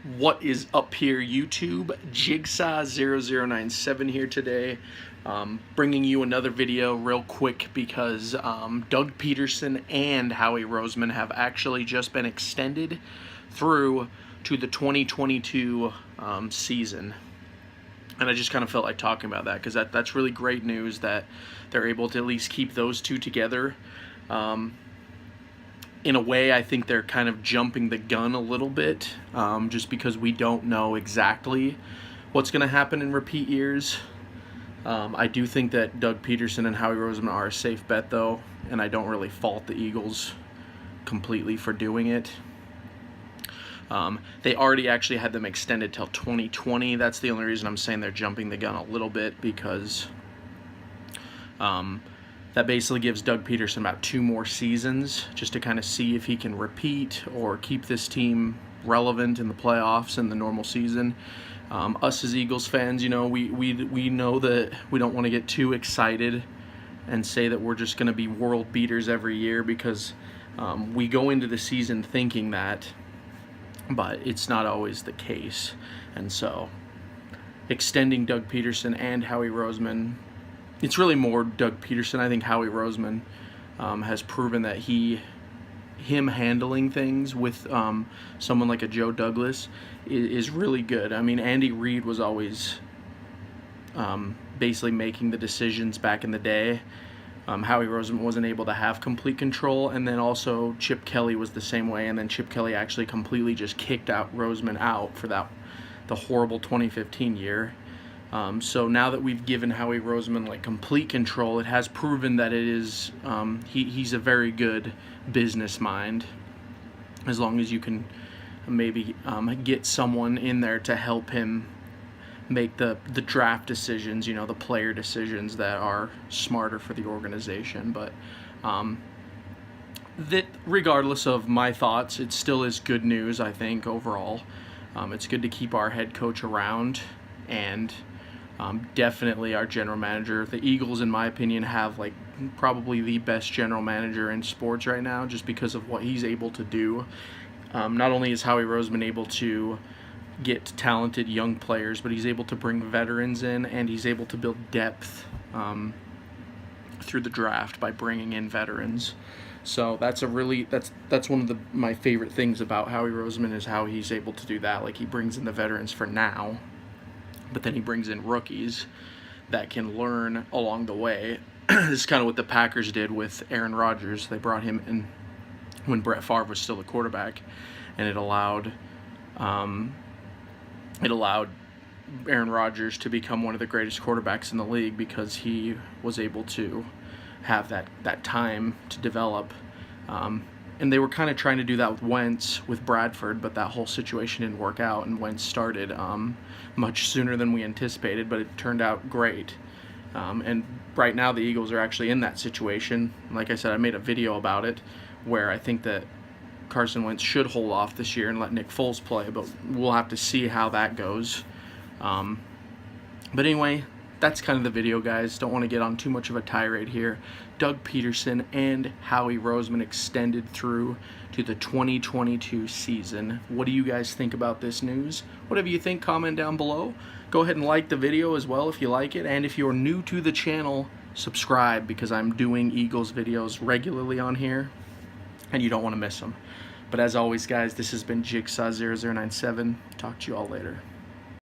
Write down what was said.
What is up here, YouTube? Jigsaw0097 here today, bringing you another video real quick because Doug Pederson and Howie Roseman have actually just been extended through to the 2022 season. And I just kind of felt like talking about that because that's really great news that they're able to at least keep those two together. In a way, I think they're kind of jumping the gun a little bit, just because we don't know exactly what's going to happen in repeat years. I do think that Doug Pederson and Howie Roseman are a safe bet, though, and I don't really fault the Eagles completely for doing it. They already actually had them extended till 2020. That's the only reason I'm saying they're jumping the gun a little bit, because that basically gives Doug Pederson about 2 more seasons just to kind of see if he can repeat or keep this team relevant in the playoffs and the normal season. Us as Eagles fans, you know, we know that we don't want to get too excited and say that we're just going to be world beaters every year, because we go into the season thinking that, but it's not always the case. And so extending Doug Pederson and Howie Roseman, it's really more Doug Pederson. I think Howie Roseman has proven that him handling things with someone like a Joe Douglas is really good. I mean, Andy Reid was always basically making the decisions back in the day. Howie Roseman wasn't able to have complete control, and then also Chip Kelly was the same way, and then Chip Kelly actually completely just kicked out Roseman out for the horrible 2015 year. So now that we've given Howie Roseman like complete control, it has proven that it is he's a very good business mind, as long as you can maybe get someone in there to help him make the draft decisions, you know, the player decisions that are smarter for the organization. But that regardless of my thoughts, it still is good news, I think, overall. It's good to keep our head coach around, and definitely our general manager. The Eagles, in my opinion, have like probably the best general manager in sports right now, just because of what he's able to do. Not only is Howie Roseman able to get talented young players, but he's able to bring veterans in, and he's able to build depth through the draft by bringing in veterans. So that's one of my favorite things about Howie Roseman, is how he's able to do that. Like, he brings in the veterans for now, but then he brings in rookies that can learn along the way. This is kind of what the Packers did with Aaron Rodgers. They brought him in when Brett Favre was still the quarterback, and it allowed Aaron Rodgers to become one of the greatest quarterbacks in the league, because he was able to have that time to develop. And they were kind of trying to do that with Wentz, with Bradford, but that whole situation didn't work out, and Wentz started much sooner than we anticipated, but it turned out great. And right now the Eagles are actually in that situation. Like I said, I made a video about it, where I think that Carson Wentz should hold off this year and let Nick Foles play, but we'll have to see how that goes. But anyway, that's kind of the video, guys. Don't want to get on too much of a tirade here. Doug Pederson and Howie Roseman extended through to the 2022 season. What do you guys think about this news? Whatever you think, comment down below. Go ahead and like the video as well if you like it. And if you're new to the channel, subscribe, because I'm doing Eagles videos regularly on here, and you don't want to miss them. But as always, guys, this has been Jigsaw0097. Talk to you all later.